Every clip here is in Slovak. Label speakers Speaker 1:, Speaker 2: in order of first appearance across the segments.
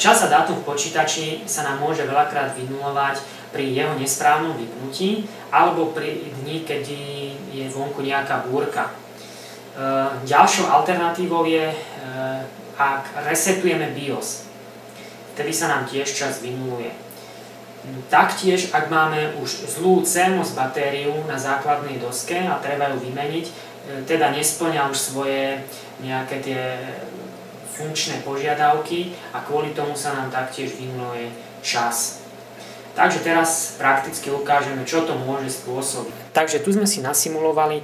Speaker 1: Čas a dátum v počítači sa nám môže veľakrát vynulovať pri jeho nesprávnom vypnutí alebo pri dni, kedy je vonku nejaká búrka. Ďalšou alternatívou je, ak resetujeme BIOS. Vtedy sa nám tiež čas vynuluje. Taktiež, ak máme už zlú CMOS batériu na základnej doske a treba ju vymeniť, teda nespĺňa už svoje nejaké tie funkčné požiadavky a kvôli tomu sa nám taktiež vynuluje čas. Takže teraz prakticky ukážeme, čo to môže spôsobiť. Takže tu sme si nasimulovali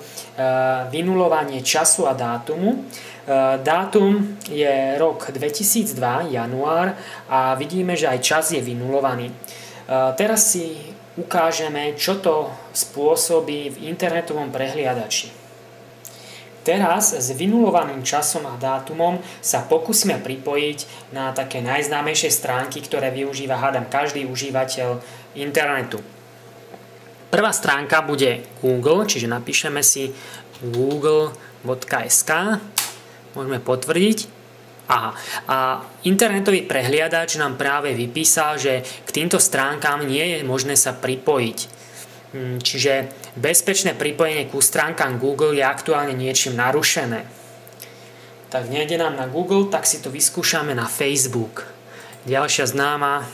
Speaker 1: vynulovanie času a dátumu. Dátum je rok 2002, január, a vidíme, že aj čas je vynulovaný. Teraz si ukážeme, čo to spôsobí v internetovom prehliadači. Teraz s vynulovaným časom a dátumom sa pokúsime pripojiť na také najznámejšie stránky, ktoré využíva, hádam, každý užívateľ internetu. Prvá stránka bude Google, čiže napíšeme si google.sk, môžeme potvrdiť. Aha. A internetový prehliadač nám práve vypísal, že k týmto stránkám nie je možné sa pripojiť. Čiže bezpečné pripojenie ku stránkam Google je aktuálne niečím narušené. Tak nejde nám na Google, tak si to vyskúšame na Facebook. Ďalšia známa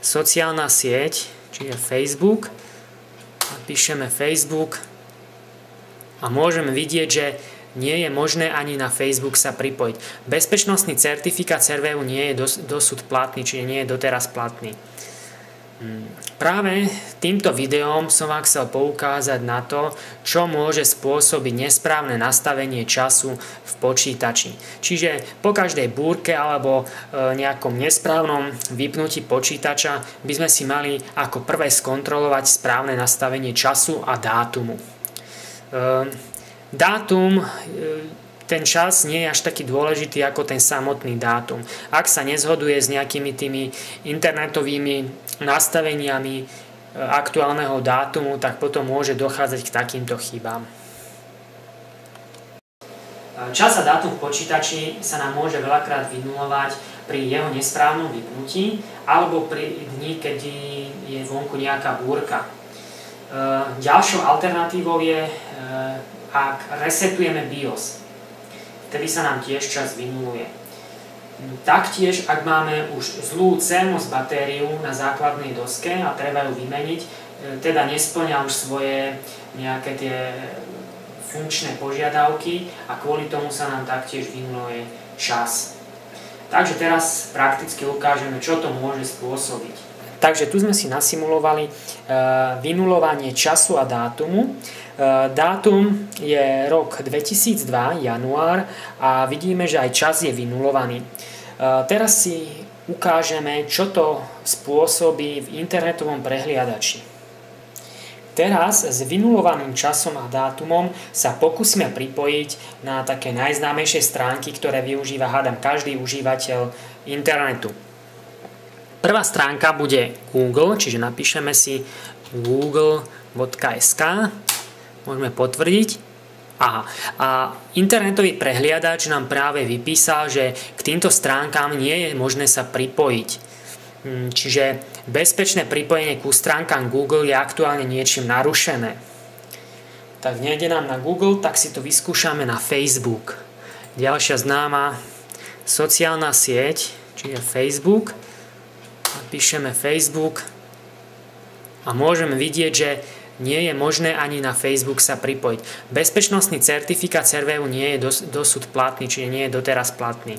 Speaker 1: sociálna sieť, čiže Facebook. Napíšeme Facebook a môžeme vidieť, že nie je možné ani na Facebook sa pripojiť. Bezpečnostný certifikát serveru nie je dosud platný, čiže nie je doteraz platný. Práve týmto videom som vám chcel poukázať na to, čo môže spôsobiť nesprávne nastavenie času v počítači. Čiže po každej búrke alebo nejakom nesprávnom vypnutí počítača by sme si mali ako prvé skontrolovať správne nastavenie času a dátumu. Dátum, ten čas nie je až taký dôležitý ako ten samotný dátum. Ak sa nezhoduje s nejakými tými internetovými nastaveniami aktuálneho dátumu, tak potom môže dochádzať k takýmto chybám. Čas a dátum v počítači sa nám môže veľakrát vynulovať pri jeho nesprávnom vypnutí alebo pri dni, kedy je vonku nejaká búrka. Ďalšou alternatívou je, ak resetujeme BIOS. Vtedy sa nám tiež čas vynuluje. Taktiež, ak máme už zlú CMOS batériu na základnej doske a treba ju vymeniť, teda nespĺňa už svoje nejaké tie funkčné požiadavky a kvôli tomu sa nám taktiež vynuluje čas. Takže teraz prakticky ukážeme, čo to môže spôsobiť. Takže tu sme si nasimulovali vynulovanie času a dátumu. Dátum je rok 2002, január, a vidíme, že aj čas je vynulovaný. Teraz si ukážeme, čo to spôsobí v internetovom prehliadači. Teraz s vynulovaným časom a dátumom sa pokúsime pripojiť na také najznámejšie stránky, ktoré využíva, hádam, každý užívateľ internetu. Prvá stránka bude Google, čiže napíšeme si google.sk, môžeme potvrdiť. Aha. A internetový prehliadač nám práve vypísal, že k týmto stránkám nie je možné sa pripojiť. Čiže bezpečné pripojenie ku stránkam Google je aktuálne niečím narušené. Tak nejde nám na Google, tak si to vyskúšame na Facebook. Ďalšia známa sociálna sieť, čiže Facebook. Napíšeme Facebook a môžeme vidieť, že nie je možné ani na Facebook sa pripojiť. Bezpečnostný certifikát serveru nie je dosud platný, čiže nie je doteraz platný.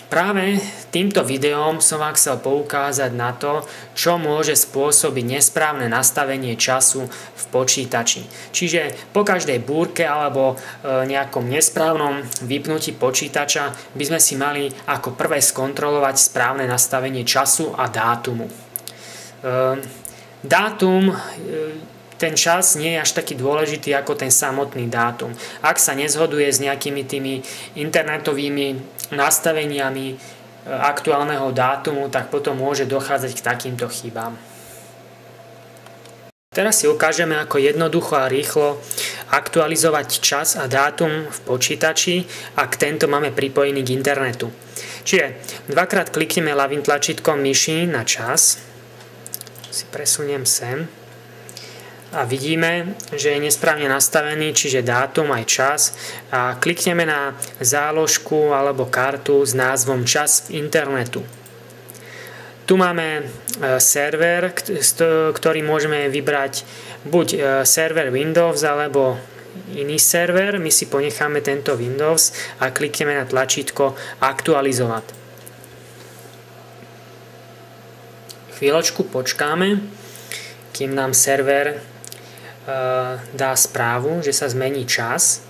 Speaker 1: Práve týmto videom som vám chcel poukázať na to, čo môže spôsobiť nesprávne nastavenie času v počítači. Čiže po každej búrke alebo nejakom nesprávnom vypnutí počítača by sme si mali ako prvé skontrolovať správne nastavenie času a dátumu. Dátum, ten čas nie je až taký dôležitý ako ten samotný dátum. Ak sa nezhoduje s nejakými tými internetovými nastaveniami aktuálneho dátumu, tak potom môže dochádzať k takýmto chybám. Teraz si ukážeme, ako jednoducho a rýchlo aktualizovať čas a dátum v počítači, ak tento máme pripojený k internetu. Čiže dvakrát klikneme ľavým tlačítkom myši na čas. Si presuniem sem. A vidíme, že je nesprávne nastavený, čiže dátum aj čas. A klikneme na záložku alebo kartu s názvom Čas v internetu. Tu máme server, ktorý môžeme vybrať buď server Windows alebo iný server. My si ponecháme tento Windows a klikneme na tlačítko Aktualizovať. Chvíľočku počkáme, kým nám server dá správu, že sa zmení čas.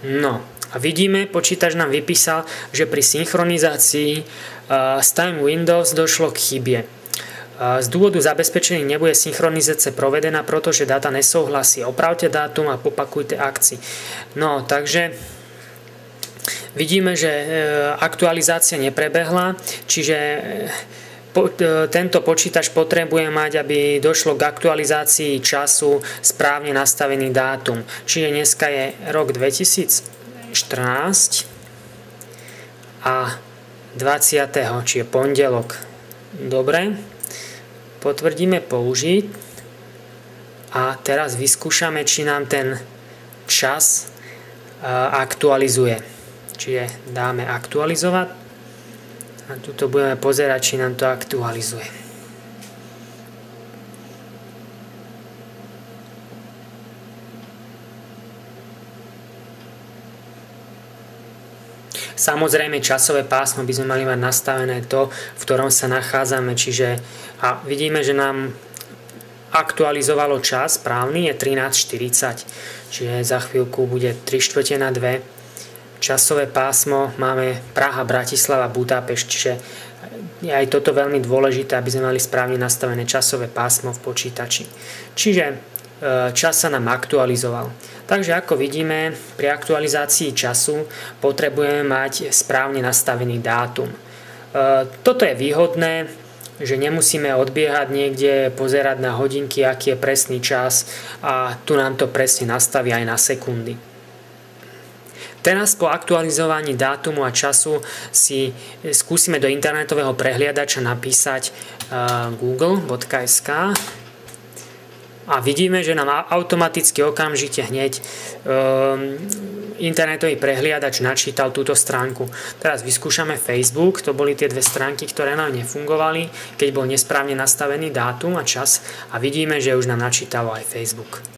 Speaker 1: No a vidíme, počítač nám vypísal, že pri synchronizácii s Time Windows došlo k chybe. Z dôvodu zabezpečenia nebude synchronizácia provedená, pretože dáta nesouhlasí. Opravte dátum a opakujte akcii. No, takže vidíme, že aktualizácia neprebehla, čiže tento počítač potrebuje mať, aby došlo k aktualizácii času správne nastavený dátum. Čiže dneska je rok 2014 a 20. čiže pondelok. Dobre, potvrdíme použiť a teraz vyskúšame, či nám ten čas aktualizuje. Čiže dáme aktualizovať a tuto budeme pozerať, či nám to aktualizuje. Samozrejme časové pásmo by sme mali mať nastavené to, v ktorom sa nachádzame, čiže a vidíme, že nám aktualizovalo čas správny, je 13:40, čiže za chvíľku bude 3/4 časové pásmo, máme Praha, Bratislava, Budapešť, čiže je aj toto veľmi dôležité, aby sme mali správne nastavené časové pásmo v počítači. Čiže čas sa nám aktualizoval. Takže ako vidíme, pri aktualizácii času potrebujeme mať správne nastavený dátum. Toto je výhodné, že nemusíme odbiehať niekde, pozerať na hodinky, aký je presný čas a tu nám to presne nastaví aj na sekundy. Teraz po aktualizovaní dátumu a času si skúsime do internetového prehliadača napísať google.sk a vidíme, že nám automaticky okamžite hneď internetový prehliadač načítal túto stránku. Teraz vyskúšame Facebook, to boli tie dve stránky, ktoré nám nefungovali, keď bol nesprávne nastavený dátum a čas a vidíme, že už nám načítalo aj Facebook.